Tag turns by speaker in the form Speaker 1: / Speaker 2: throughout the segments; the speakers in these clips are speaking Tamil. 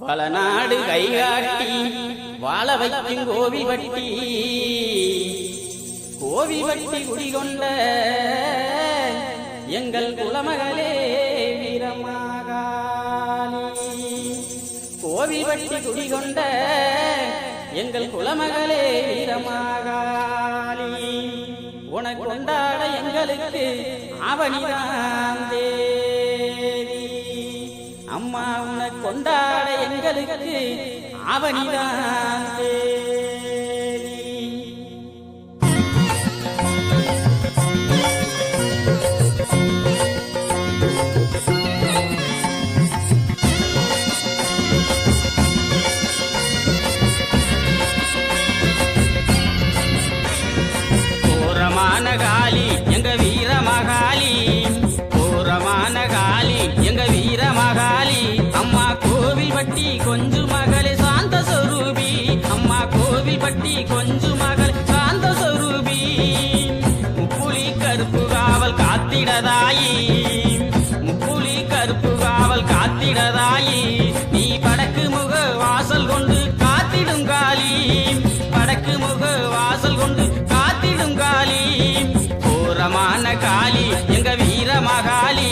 Speaker 1: வளநாடு கைகாட்டி வாழ வைக்கும் கோவில் வட்டி குடிகொண்ட எங்கள் குலமகளே வீரமாகாளி. கோவில் வட்டி குடிகொண்ட எங்கள் குலமகளே வீரமாகாளி. உனக்கு கொண்டாட எங்களுக்கு அவனிதான் தேவி. அம்மா உனக்கு கொண்டாட எங்களுக்கு அவனிதான் தேவி. கோரமான காளி எங்க வீரமகாளி, கோரமான காளி எங்க வீரமகாளி. அம்மா கோவில் பட்டி கொஞ்சு மகளே சாந்த சொரூபி, அம்மா கோவில் பட்டி கொஞ்சு மகளே சாந்த சொரூபி. முப்புலி கருப்பு காவல் காத்திடதாயி, முப்புலி கருப்பு காவல் காத்திடதாயி. நீ படக்கு முக வாசல் கொண்டு காத்திடும் காளி, படக்கு முக வாசல் கொண்டு காத்திடும் காளி. கோரமான காளி எங்க வீரமகாளி,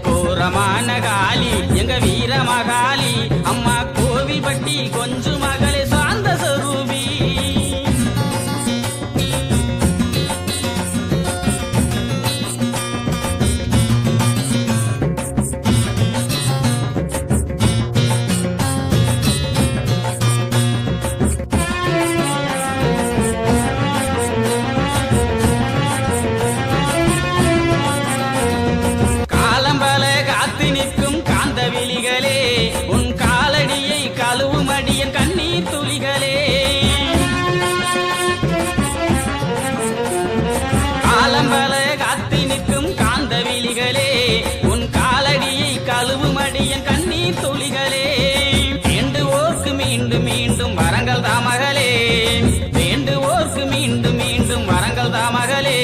Speaker 1: கோரமான காளி எங்க வீரமகாளி. அம்மா கோவில் பட்டி கொஞ்சு மகளே சாந்த சொரூபி. விழிகளே உன் காலடியை கழுவும் அடியன் கண்ணீர் துளிகளே. காலம்பல காத்தி நிற்கும் காந்த விழிகளே உன் காலடியை கழுவும் அடியன் கண்ணீர் துளிகளே. வேண்டுவோர்க்கு மீண்டும் மீண்டும் வரங்கள் தாமகளே, வேண்டுவோர்க்கு மீண்டும் மீண்டும் வரங்கள் தாமகளே.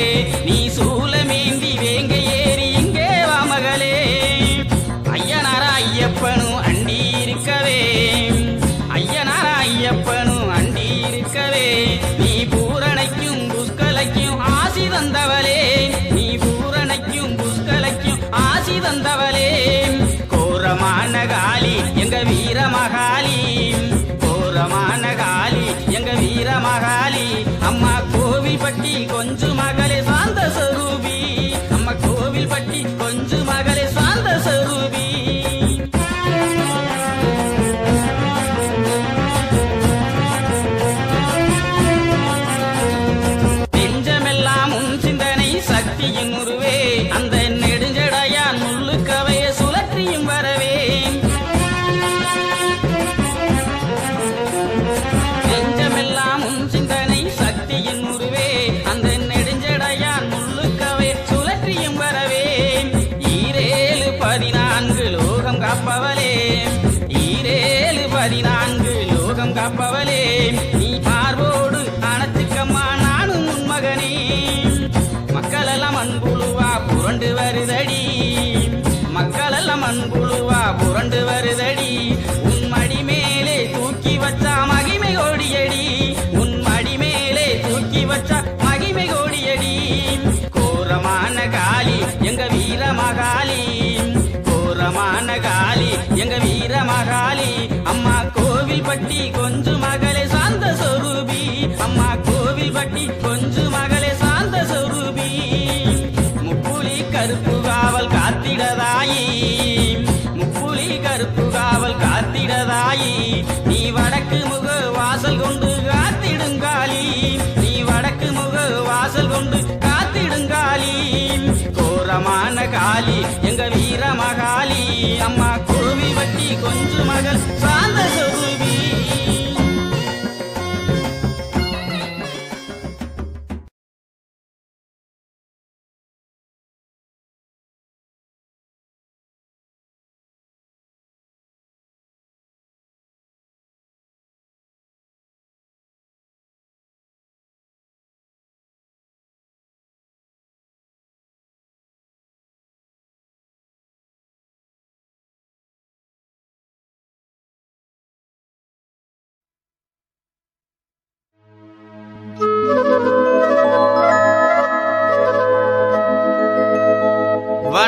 Speaker 1: நீ சூலமேந்தி வேங்க ஏறி இங்கே வாமகளே. ஐயப்பனும் அண்டி இருக்கவே, ஐயனார ஐயப்பனும் அண்டி இருக்கவே. நீ பூரணைக்கும் புஷ்கலைக்கும் ஆசி தந்தவளே, நீ பூரணைக்கும் புஷ்கலைக்கும் ஆசி தந்தவளே. கோரமான காளி எங்க வீரமகாளி, கோரமான காளி எங்க வீரமகாளி. அம்மா கோவில் பட்டி கொஞ்சு மகளே சாந்த சொரூபி, அம்மா கோவில் பட்டி கொஞ்சு மகளே சாந்த சொரூபி. சக்தியின் உருவே அந்த நெடுஞ்சடையான் முள்ளுக்கவைய சுழற்றியும் வரவே. நெஞ்சமெல்லாம் உன் சிந்தனை சக்தியின் உருவே அந்த நெடுஞ்சடையான் முள்ளுக்கவைய சுழற்றியும் வரவே. 14 லோகம் காப்பவளே, 14 லோகம் காப்பவளே. நீ பார்வோடு அணைச்சுக்கம்மா நானும் உன் மகனே. மக்களெல்லாம் மண்புழுவா புரண்டு வருதடி, மக்களெல்லாம் மண்புழுவா புரண்டு வருதடி. உன் மடி மேலே தூக்கி வச்சா மகிமை கோடியடி, உன் மடி மேலே தூக்கி வச்சா மகிமை கோடியடி. கோரமான காளி எங்க வீரமகாளி, கோரமான காளி எங்க வீரமகாளி. அம்மா கோவில் பட்டி கொஞ்சு மகளே சாந்த சொரூபி, அம்மா கோவில் பட்டி கொஞ்சு மகளே சாந்த சொரூபி. முப்புலி கருப்பு காவல் காத்திடதாயி, முப்புலி கருப்பு காவல் காத்திடதாயி. நீ வடக்கு முக வாசல் கொண்டு காத்திடுங்காளி, நீ வடக்கு முக வாசல் கொண்டு காத்திடுங்காளி. கோரமான காளி எங்க வீரமகாளி, அம்மா கோவில் பட்டி கொஞ்சு மகள் சாந்த சொரூபி.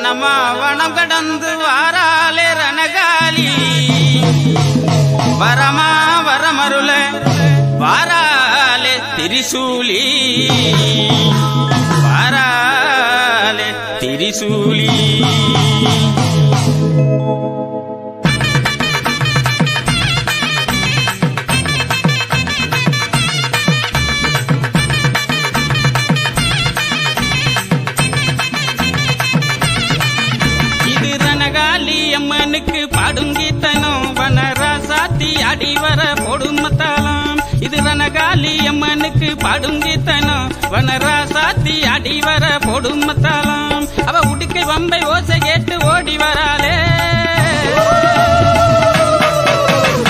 Speaker 1: வனமா வனம் கடந்து வாராலே ரணகாலி வரமா வரமருள வாராலே திரிசூலி வாராலே திரிசூலி அம்மனுக்கு பாடும் கீர்த்தனம் வனராசாத்தி அடிவர போடும் மத்தாளம் இது ரணகாலி அம்மனுக்கு பாடும் கீர்த்தனம் வனராசாத்தி அடிவர போடும் மத்தாளம் அவ உடுக்கை வம்பை ஓசை கேட்டு ஓடி வராளே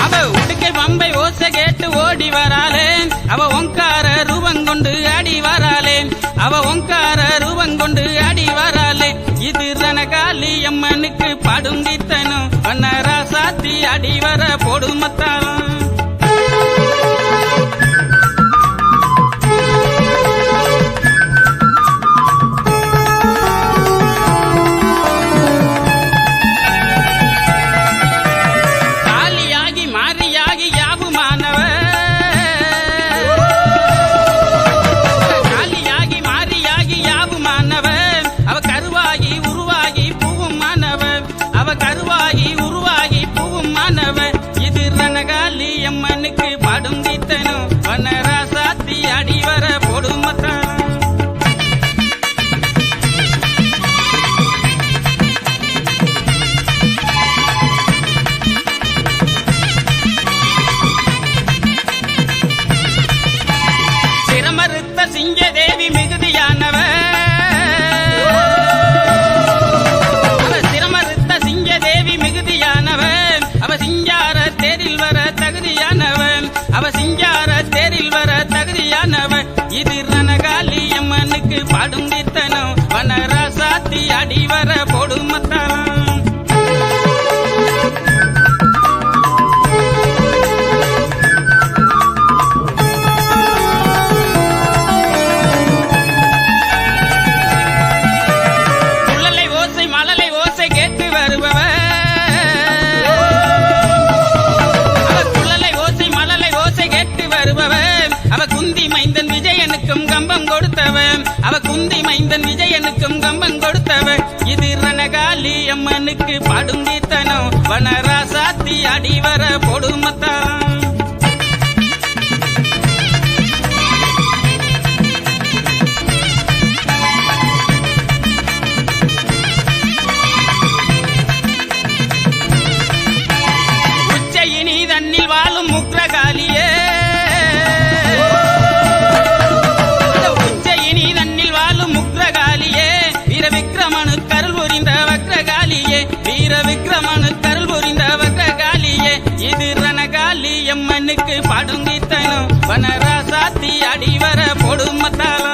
Speaker 1: அவ உடுக்கை வம்பை ஓசை கேட்டு ஓடி வராளே அவ ஒங்கார ரூபங்கொண்டு அடி வராளே அவ ஒங்கார ரூபங்கொண்டு அடி வராளே இது ரணகாலி அம்மனுக்கு பாடும் கீர்த்தனம் வனராசாத்தி அடிவர போடும் மத்தாளம் காளியாகி மாரியாகி யாவுமானவ காளியாகி மாரியாகி யாவுமானவ அவ கருவாகி உருவாகி பூவும் மாணவ அவ கருவாகி உருவாகி பூவும் மாணவ இது ரணகாலி அம்மனுக்கு பாடும் கீர்த்தனம் வனராசாத்தி அடிவர போடும் மத்தாளம் சிரமறுத்த சிங்கதேவி மிகுதியானவ சிரமறுத்த சிங்கதேவி மிகுதியானவ அவ சிங்கார தேரில் வர தகுதியானவ அவ சிங்கார தேரில் வர தகுதியானவ இது ரணகாலி அம்மனுக்கு பாடும் கீர்த்தனம் வனராசாத்தி அடிவர போடும் மத்தாளம் குழலை ஓசை மழலை ஓசை கேட்டு வருபவ அவ குழலை ஓசை மழலை ஓசை கேட்டு வருபவ அவ குந்தி மைந்தன் விஜயனுக்கும் கம்பம் கொடுத்தவ அவ குந்தி மைந்தன் விஜயனுக்கும் கம்பம் கொடுத்தவ இது ரணகாலி அம்மனுக்கு பாடும் கீர்த்தனம் வனராசாத்தி அடிவர போடும் மத்தாளம் உச்சயினி தன்னில் வாழும் முக்ரகாலியே உச்சயினி தன்னில் வாழும் முக்ரகாலியே வீர விக்ரமனு கருள் புரிந்த வக்ரகாலியே வீர விக்ரமனு கருள் புரிந்த வக்ரகாலியே இது ரணகாலி அம்மனுக்கு பாடும் கீர்த்தனம் வனராசாத்தி அடிவர போடும் மத்தாளம்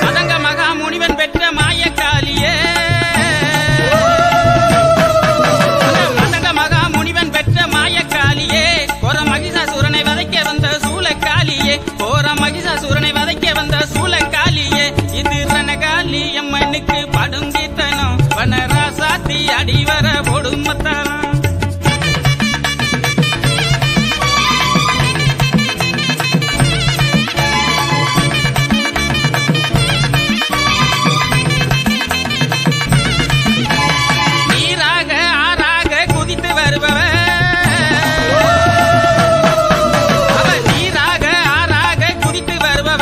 Speaker 1: மதங்க மகா முனிவன் பெற்ற மாயக்காலியே மதங்க மகா முனிவன் பெற்ற மாயக்காலியே கோர மகிஷாசுரனை வதைக்க வந்த சூலக்காலியே கோர மகிஷாசுரனை வதைக்க வந்த சூலக்காலியே இது ரணகாலி அம்மனுக்கு பாடும் கீர்த்தனம் வனராசாத்தி அடிவர போடும் மத்தாளம் நீராக ஆறாக குதித்து வருபவ அவ நீராக ஆறாக குதித்து வருபவ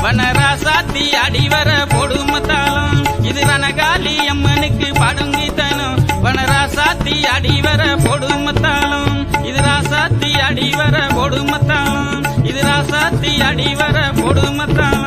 Speaker 1: வனராசாத்தி அடிவர பொடுமத்தாளம் இது ரணகாலி அம்மனுக்கு படுங்கித்தனம் வனராசாத்தி அடிவர பொடுமத்தாளம் இது ராசாத்தி அடிவர பொடுமத்தாளம் இது ராசாத்தி அடிவர பொடுமத்தாளம்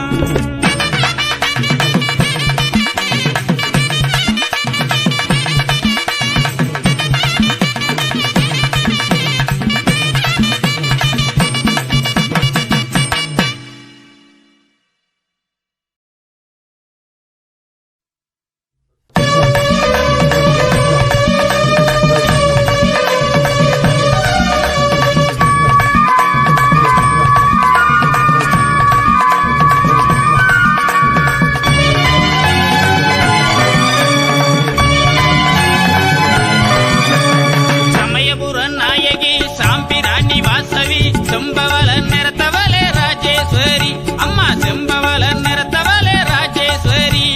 Speaker 1: நாயகி சாம்பிராணி வாசவி செம்பவல நிறத்தவளே ராஜேஸ்வரி அம்மா செம்பவல நிறத்தவளே ராஜேஸ்வரி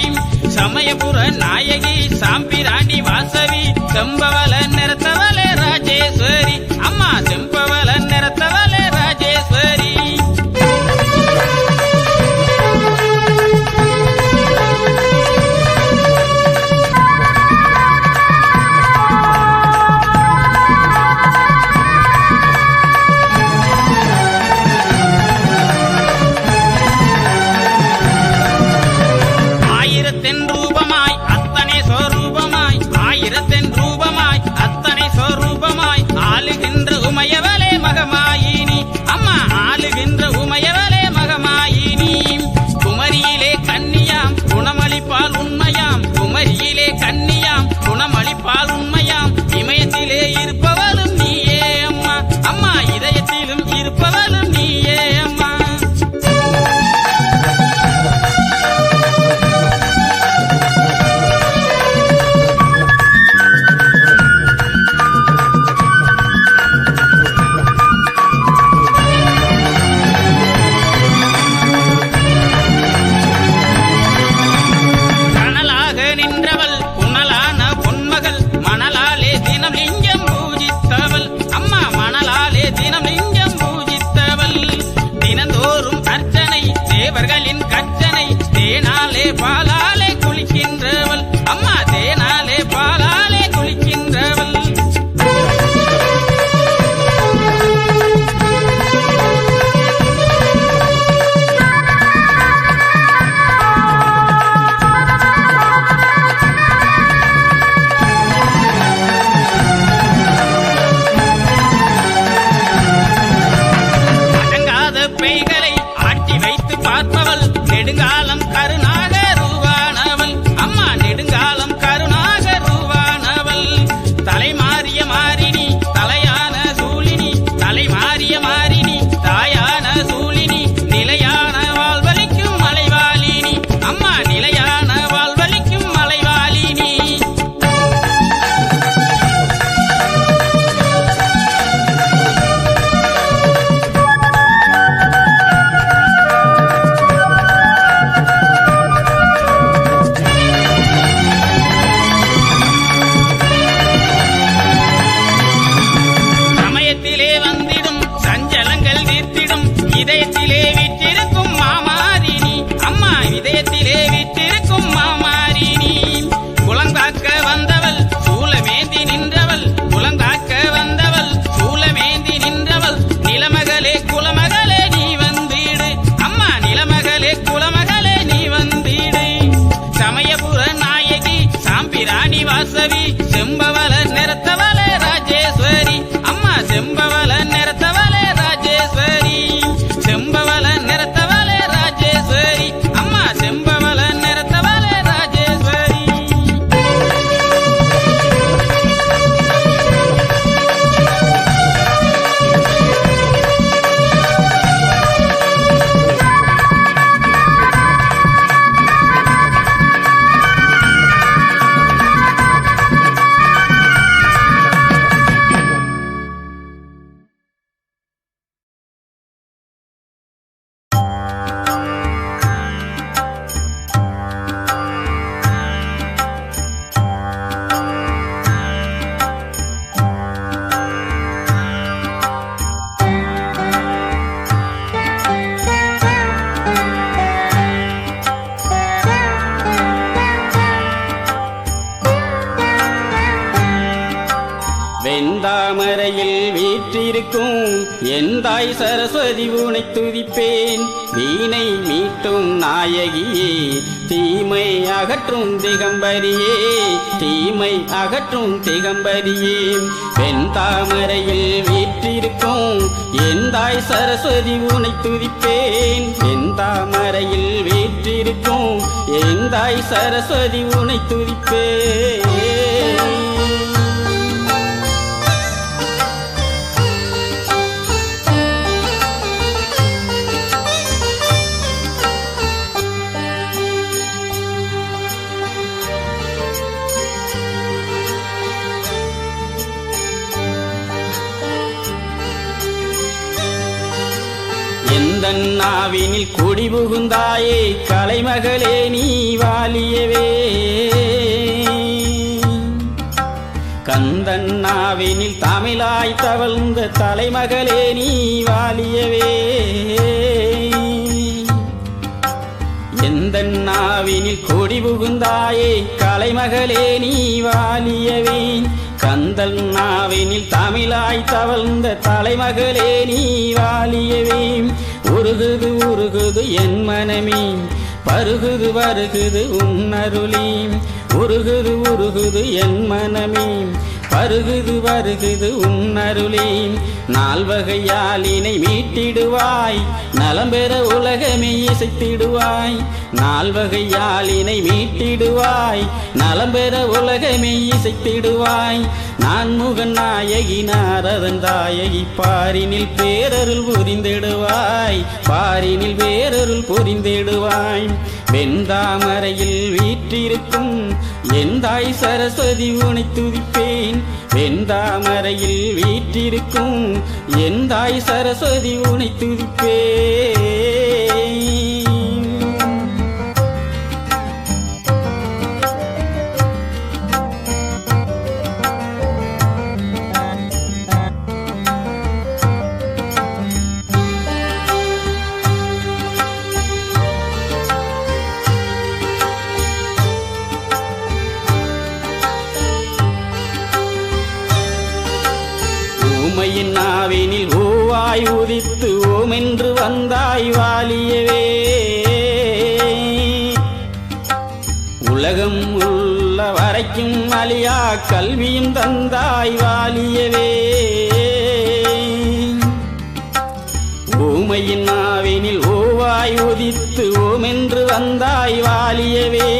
Speaker 1: செம்பவல நிறத்தவளே ராஜேஸ்வரி செம்பவல வீற்றிருக்கும் என் தாய் சரஸ்வதி உனை துதிப்பேன். வீணை மீட்டும் நாயகியே, தீமை அகற்றும் திகம்பரியே, தீமை அகற்றும் திகம்பரியே. வெண்தாமரையில் வீற்றிருக்கும் என் தாய் சரஸ்வதி உனை துதிப்பேன். வெண்தாமரையில் வீற்றிருக்கும் என் தாய் சரஸ்வதி உனை துதிப்பேன். எந்தன் நாவினில் குடி புகுந்தாயே, கலைமகளே நீ வாலியவே. கந்தன் நாவினில் தமிழாய் தவழ்ந்த தலைமகளே நீ வாலியவே. எந்தன் நாவினில் குடி புகுந்தாயே, கலைமகளே நீ வாலியவே. கந்தல் நாவினில் தமிழாய் தவழ்ந்த தலைமகளே நீ வாலியவே. உருகுது உருகுது என் மனமே, பருகுது வருகுது உன்னருளே. உருகுது உருகுது என் மனமே, பருகுது வருகுது உன்னருளே. நால்வகையாலினை மீட்டிடுவாய், நலம் பெற உலகமே இசைத்திடுவாய். நால்வகையாலினை மீட்டிடுவாய், நலம் பெற உலகமே இசைத்திடுவாய். நான் முகன் நாயகி நாரதன் தாயகி, பாரினில் பேரருள் புரிந்திடுவாய், பாரினில் பேரருள் புரிந்திடுவாய். வெண்தாமரையில் வீற்றிருக்கும் என் தாய் சரஸ்வதி உனை துதிப்பேன். வெண்தாமரையில் வீற்றிருக்கும் என் தாய் சரஸ்வதி உனை துதிப்பேன். ஊமையின் நாவினில் ஓவாய் உதித்து ஓமென்று வந்தாய் வாலியவே. உலகம் உள்ள வரைக்கும் அழியா கல்வியும் தந்தாய் வாலியவே. ஊமையின் நாவினில் ஓவாய் உதித்து ஓமென்று வந்தாய் வாலியவே.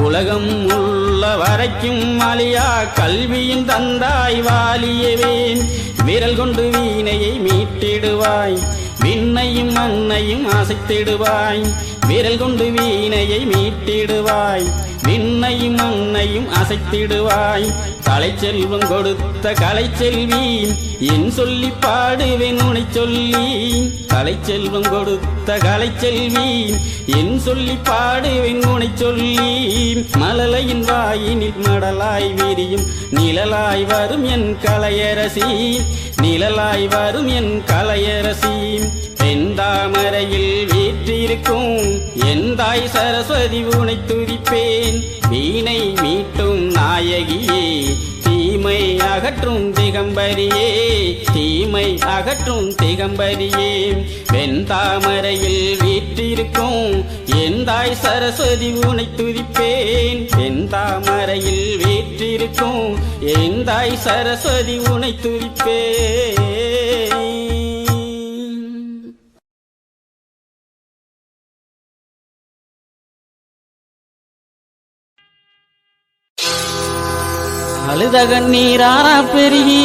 Speaker 1: உலகம் உள்ள வரைக்கும் அழியா கல்வியும் தந்தாய் வாலியவே. விரல் கொண்டு வீணையை மீட்டிடுவாய், விண்ணையும் மண்ணையும் அசைத்திடுவாய். விரல் கொண்டு வீணையை மீட்டிடுவாய், விண்ணையும் மண்ணையும் அசைத்திடுவாய். கலைச்செல்வம் கொடுத்த கலைச்செல்வி, என் சொல்லி பாடுவேன் உனை சொல்லி. கலைச்செல்வம் கொடுத்த கலைச்செல்வி, என் சொல்லி பாடுவேன் உனை சொல்லி. மழலையின் வாயினில் மடலாய் விரியும் நிழலாய் வரும் என் கலையரசி, நிழலாய் வரும் என் கலையரசி. வெண்தாமரையில் வீற்றிருக்கும் என் தாய் சரஸ்வதி உனை துதிப்பேன். வீணை மீட்டும் நாயகியே, தீமை அகற்றும் திகம்பரியே, தீமை அகற்றும் திகம்பரியே. வெண்தாமரையில் வீற்றிருக்கும் என் தாய் சரஸ்வதி உனை துதிப்பேன். வெண்தாமரையில் வீற்றிருக்கும் என் தாய் சரஸ்வதி உனை துதிப்பேன். அழுத கண்ணீரான பெருகி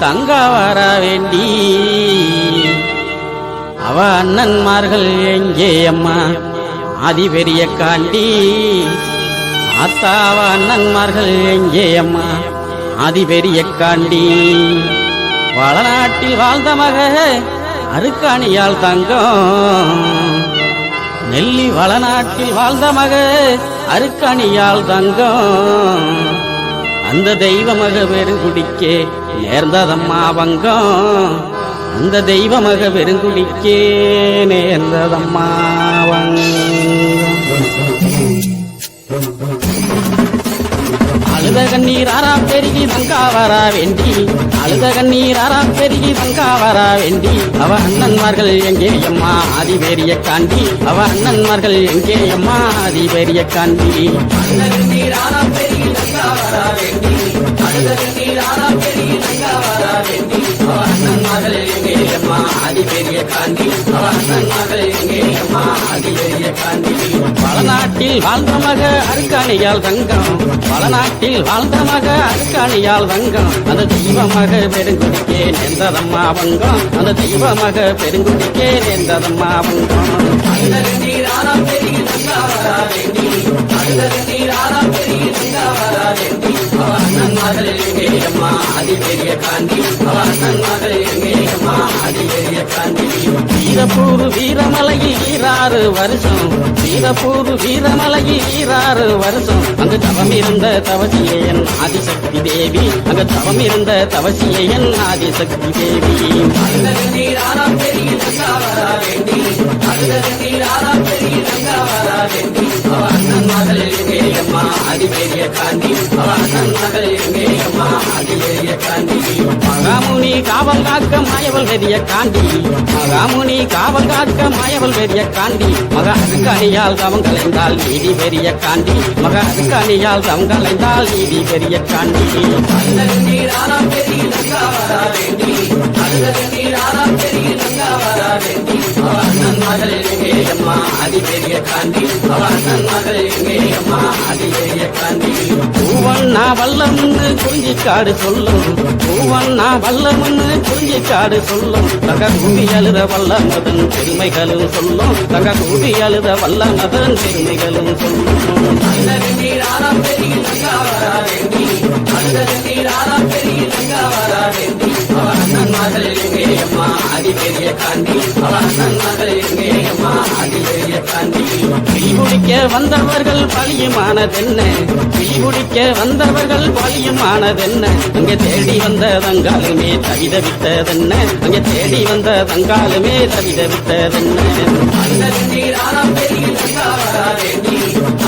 Speaker 1: தங்க வர வேண்டி, அவ அண்ணன்மார்கள் எங்கே அம்மா ஆதி பெரிய காண்டி. ஆத்தாவ அண்ணன்மார்கள் எங்கே அம்மா ஆதி பெரிய காண்டி. வளநாட்டில் வாழ்ந்த மக அருக்காணியால் தங்கம், நெல்லி வளநாட்டில் வாழ்ந்த மக அருக்காணியால் தங்கம். அந்த தெய்வமக பெருங்குடிக்கே நேர்ந்ததம்மா வங்கம், அந்த தெய்வமக பெருங்குடிக்கே நேர்ந்ததம்மா வங்கம்.
Speaker 2: அழுத கண்ணீர் ஆறா பெருகி தங்கா வரா வேண்டி அழுத கண்ணீர் ஆறா பெருகி தங்கா வரா வேண்டி அவ அண்ணன்மார்கள் எங்கே அம்மா ஆதிபேரிய காண்டி அவ அண்ணன்மார்கள் எங்கே அம்மா ஆதிபேரிய காண்டி அழுத கண்ணீர் ஆறா பெருகி தங்கா வரா வேண்டி அழுத கண்ணீர் ஆறா பெருகி தங்கா வரா வேண்டி அவ அண்ணன்மார்கள் எங்கே அம்மா ஆதிபேரிய காண்டி அவ அண்ணன்மார்கள் எங்கே அம்மா ஆதிபேரிய காண்டி வளநாட்டில் வாழ்ந்த மக அருக்காணியால் தங்கம் வளநாட்டில் வாழ்ந்த மக அருக்காணியால் தங்கம் அந்த தெய்வமாக பெருங்குடிக்கே நேர்ந்ததம்மா வங்கம் அந்த தெய்வமாக பெருங்குடிக்கே நேர்ந்ததம்மா வங்கம் அழுத கண்ணீர் ஆறா பெருகி தங்கா வரா வேண்டி அழுத கண்ணீர் ஆறா பெருகி தங்கா வரா வேண்டி அவ அண்ணன்மார்கள் எங்கே அம்மா ஆதிபேரிய காண்டி அவ அண்ணன்மார்கள் எங்கே அம்மா ஆதிபேரிய காண்டி வீரப்பூர் வீரமலையில் 6 வருஷம் வீரப்பூர் வீரமலையில் 6 வருஷம் அங்கு தவம் இருந்த தவசியே என் ஆதிசக்தி தேவி அங்கு தவம் இருந்த தவசியே என் ஆதிசக்தி தேவி அழுத கண்ணீர் ஆறா பெருகி தங்கா வரா வேண்டி அழுத கண்ணீர் ஆறா பெருகி தங்கா வரா வேண்டி அவ அண்ணன்மார்கள் எங்கே அம்மா ஆதிபேரிய காண்டி அவ அண்ணன்மார்கள் எங்கே அம்மா ஆதிபேரிய காண்டி மகாமுனி காவல் காக்க மாயவல் வெறிய காண்டி மகாமுனி காவல் காக்க மாயவல் வெறிய காண்டி மக அருக்காணியால் தவம் கலைந்தால் நீதி பெரிய காண்டி மக அருக்காணியால் தவம் கலைந்தால் நீதி பெரிய காண்டி அழுத கண்ணீர் ஆறா பெருகி தங்கா வரா வேண்டி அழுத கண்ணீர் ஆறா பெருகி தங்கா வரா வேண்டி அவ அண்ணன்மார்கள் எங்கே அம்மா ஆதிபேரிய காண்டி அவ அண்ணன்மார்கள் எங்கே அம்மா ஆதிபேரிய காண்டி பூவண்ணா வல்லம்னு குறிஞ்சிக்காடு சொல்லும் பூவண்ணா வல்லம்னு குறிஞ்சிக்காடு சொல்லும் தங்க கூவி அழுத வல்லமதன் பெருமைகளும் சொல்லும் தங்க கூவி அழுத வல்லமதன் பெருமைகளும் சொல்லும் அழுத கண்ணீர் ஆறா பெருகி தங்கா வரா வேண்டி அழுத கண்ணீர் ஆறா பெருகி தங்கா வரா வேண்டி அவ அண்ணன்மார்கள் எங்கே அம்மா ஆதிபேரிய காண்டி அவ அண்ணன்மார்கள் எங்கே அம்மா ஆதிபேரிய காண்டி பிடிக்க வந்தவர்கள் பழியுமானதென்ன பிடிக்க வந்தவர்கள் பழியுமானதென்ன அங்கே தேடி வந்த தங்காலுமே தவிதவித்ததென்ன அங்கே தேடி வந்த தங்காலுமே தவிதவித்ததென்ன அழுத கண்ணீர் ஆறா பெருகி தங்கா வரா வேண்டி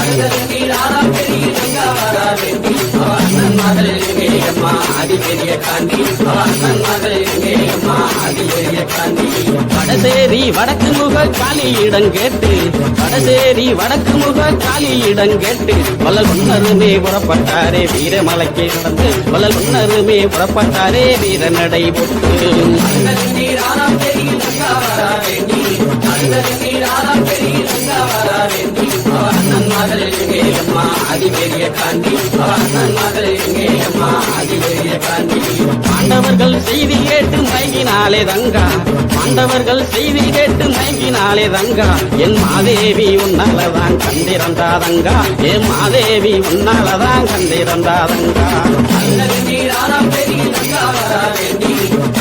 Speaker 2: அழுத கண்ணீர் ஆறா பெருகி தங்கா வரா வேண்டி அவ அண்ணன்மார்கள் எங்கே அம்மா ஆதிபேரிய காண்டி அவ அண்ணன்மார்கள் எங்கே அம்மா ஆதிபேரிய காண்டி வடசேரி வடக்கு முக காளியிடம் கேட்டு வடசேரி வடக்கு முக காளியிடம் கேட்டு வள்ளல் உன்னருமே புறப்பட்டாரே வீரமலைக்கு நடந்து வள்ளல் உன்னருமே புறப்பட்டாரே வீர நடை போட்டு அழுத கண்ணீர் ஆறா பெருகி தங்கா வரா வேண்டி அழுத கண்ணீர் ஆறா பெருகி தங்கா வரா வேண்டி அவ அண்ணன்மார்கள் எங்கே அம்மா ஆதிபேரிய காண்டி அவ அண்ணன்மார்கள் எங்கே அம்மா ஆதிபேரிய காண்டி பாண்டவர்கள் செய்தி கேட்டு மயங்கினாலே தங்கா பாண்டவர்கள் செய்தி கேட்டு மயங்கினாலே தங்கா என் மாதேவி உன்னாலதான் கண்டிருந்தாதங்கா என் மாதேவி உன்னாலதான் கண்டிருந்தாதங்கா அழுத கண்ணீர் ஆறா பெருகி தங்கா வரா வேண்டி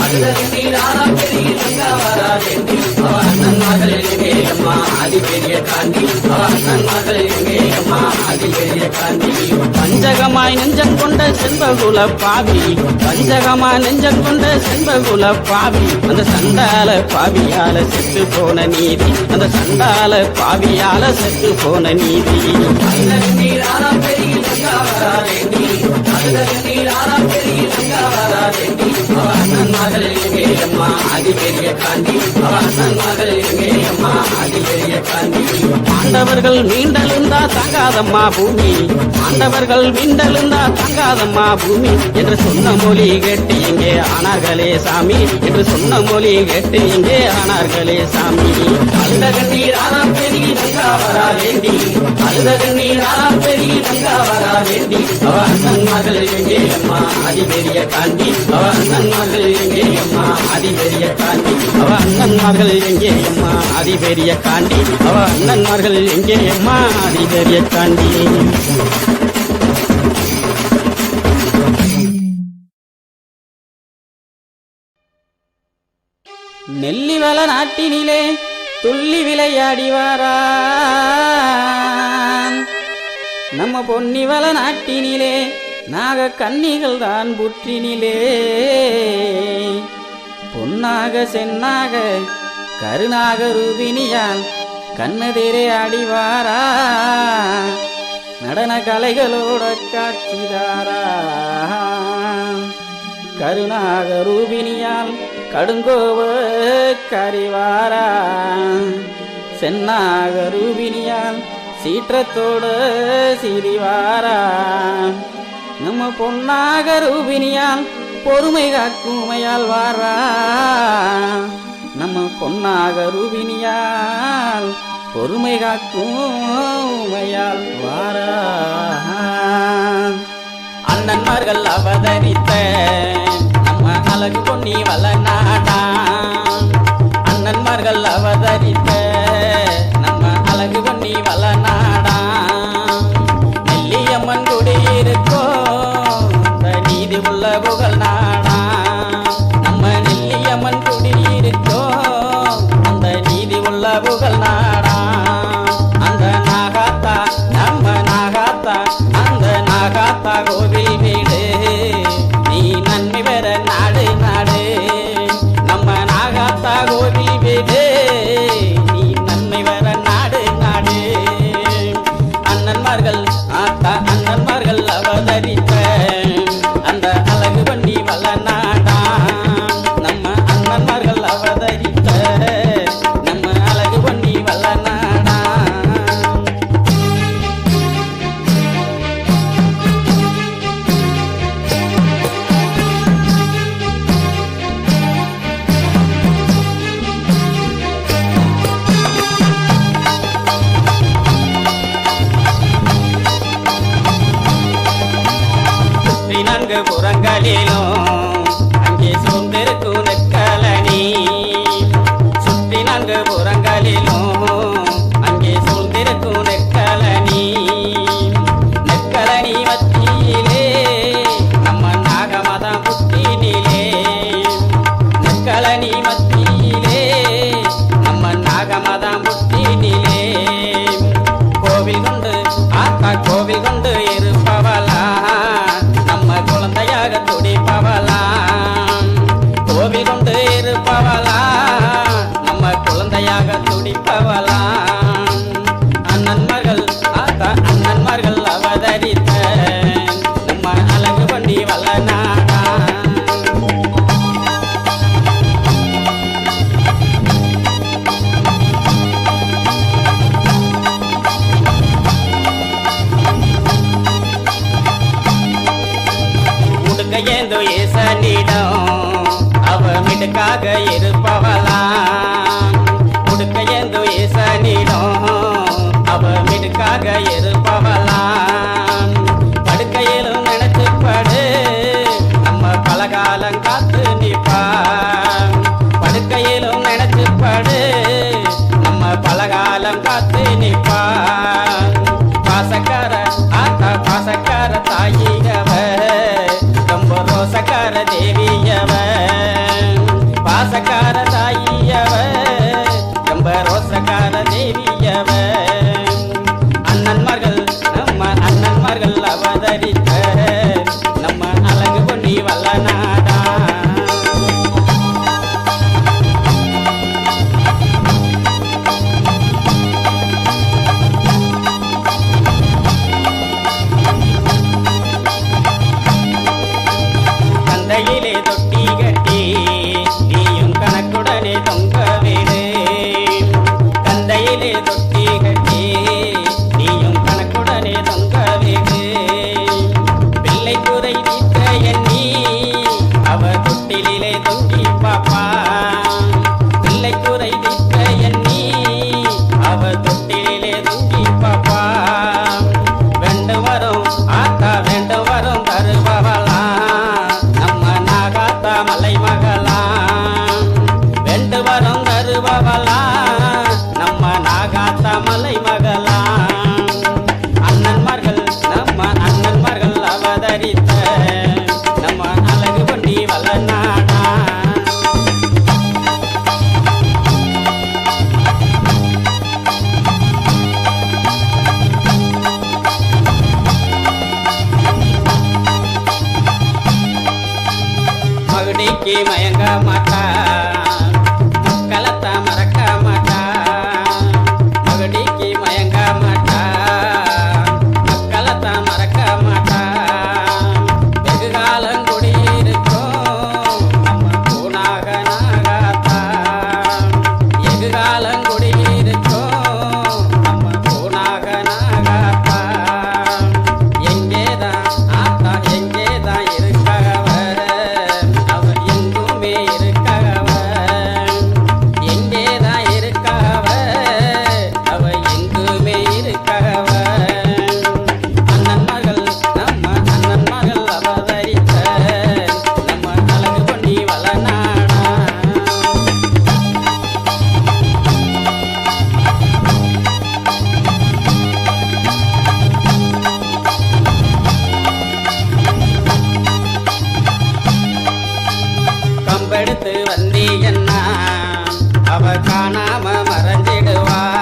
Speaker 2: அழுத கண்ணீர் ஆறா பெருகி தங்கா வரா வேண்டி அவ அண்ணன்மார்கள் எங்கே அம்மா ஆதிபேரிய காண்டி அவ அண்ணன்மார்கள் எங்கே அம்மா ஆதிபேரிய காண்டி பஞ்சகமாய் நெஞ்சம் கொண்ட செண்பகுல பாவி பஞ்சகமாய் நெஞ்சம் கொண்ட செண்பகுல பாவி அந்த சண்டால பாவியால செத்து போன நீதி அந்த சண்டால பாவியால செத்து போன நீதி அழுத கண்ணீர் ஆறா பெருகி தங்கா வரா வேண்டி அழுத கண்ணீர் ஆறா பெருகி தங்கா வரா வேண்டி அவ அண்ணன்மார்கள் எங்கே அம்மா ஆதிபேரிய காண்டி அவ அண்ணன்மார்கள் எங்கே அம்மா ஆதிபேரிய காண்டி பாண்டவர்கள் மீண்டெழுந்தா தாங்காதம்மா பூமி பாண்டவர்கள் மீண்டெழுந்தா தாங்காதம்மா பூமி என்று சொன்ன மொழி கேட்டு இங்கே ஆனார்களே சாமி என்று சொன்ன மொழி கேட்டு இங்கே ஆனார்களே சாமி அழுத கண்ணீர் ஆறா பெருகி தங்கா வரா வேண்டி அழுத கண்ணீர் ஆறா பெருகி தங்கா வரா வேண்டி அவ அண்ணன்மார்கள் எங்கே அம்மா ஆதிபேரிய காண்டி அவ அண்ணன்மார்கள் எங்கே அம்மா ஆதிபேரிய காண்டி அவ அண்ணன்மார்கள் எங்கே அம்மா ஆதிபேரிய காண்டி அவ அண்ணன்மார்கள் எங்கே அம்மா ஆதிபேரிய காண்டி நெல்லிவள நாட்டினிலே துள்ளி விளையாடி வாரான் நம்ம பொன்னிவள நாட்டினிலே நாக கன்னிகள் தான் புற்றினிலே பொன்னாக சென்னாக கருணாக ரூபினியால் கண்ணெதிரே அடிவாரா நடன கலைகளோட காட்சிதாரா கருணாக ரூபினியால் கடுங்கோவ கரிவாரா சென்னாக ரூபினியால் சீற்றத்தோட சிரிவாரா நம்ம பொன்னாக ரூபினியால் பொறுமை காக்குமையால் வாரா நம்ம பொன்னாக ரூபினியால் பொறுமை காக்குமையால் வாரா அண்ணன்மார்கள் அவதரித்த நம்ம அழகு பொன்னி வளநாடா அண்ணன்மார்கள் அவதரித்த நம்ம அழகு பொன்னி வளநாடா நெல்லியம்மன் குடியிருக்கோ இந்த நீதி உள்ள புகழ் நாடா நம்ம நெல்லியம்மன் குடியிருக்கோ அந்த நீதி உள்ள புகழ் நாடா அந்த நாகாத்தா நம்ம நாகாத்தா அந்த நாகாத்தா கோவில் வீடு நீ நன்மை பெற நாடு நாடு நம்ம நாகாத்தா கோவில் வீடு நீ நன்மை பெற நாடு நாடு அண்ணன்மார்கள் ஆத்தா அண்ணன்மார்கள் அவதரித்த அந்த அழகு வண்டி வளநாடா நம்ம அண்ணன்மார்கள் அவதரித்த நம்ம அழகு வண்டி வளநாடா நான்கு புறங்களிலும் அங்கே சூழ்ந்திருக்கும் நெற்களனி சுற்றி நான்கு புறங்களிலும் அங்கே சூழ்ந்திருக்கும் நெற்களனி நெற்களனி மத்தியிலே நம்ம நாகமதம் புத்தினிலே நெற்களனி மத்தியிலே நம்ம நாகமதம் புத்தினிலே கோவில் கொண்டு ஆத்தா கோவில் கொண்டு இருப்பவளா நம்ம குழந்தையாக துடிப்பவளாம் கோவில் கொண்டு இருப்பவளா நம்ம குழந்தையாக துடிப்பவளாம் அண்ணன்மார்கள் ஆத்தா அண்ணன்மார்கள் அவதரித்த நம்ம அழகு வண்டி வளநாடா ஏந்தோ ஏசனிடம் அவ மிடுக்காக இருப்பவளாம் முடுக்க ஏந்தோ ஏசனிடம் அவ மிடுக்காக இருப்பவளாம் படுக்கையிலும் நினைச்சு படு நம்ம பலகாலம் காத்து நிற்பான் படுக்கையிலும் நினைச்சு படு நம்ம பலகாலம் காத்து நிற்பான் பாசக்கார ஆத்தா பாசக்கார தாயிகவ ரொம்ப ரோசக்கார தேவியவ பாசக்கார தாயி மறைஞ்சிடுவார்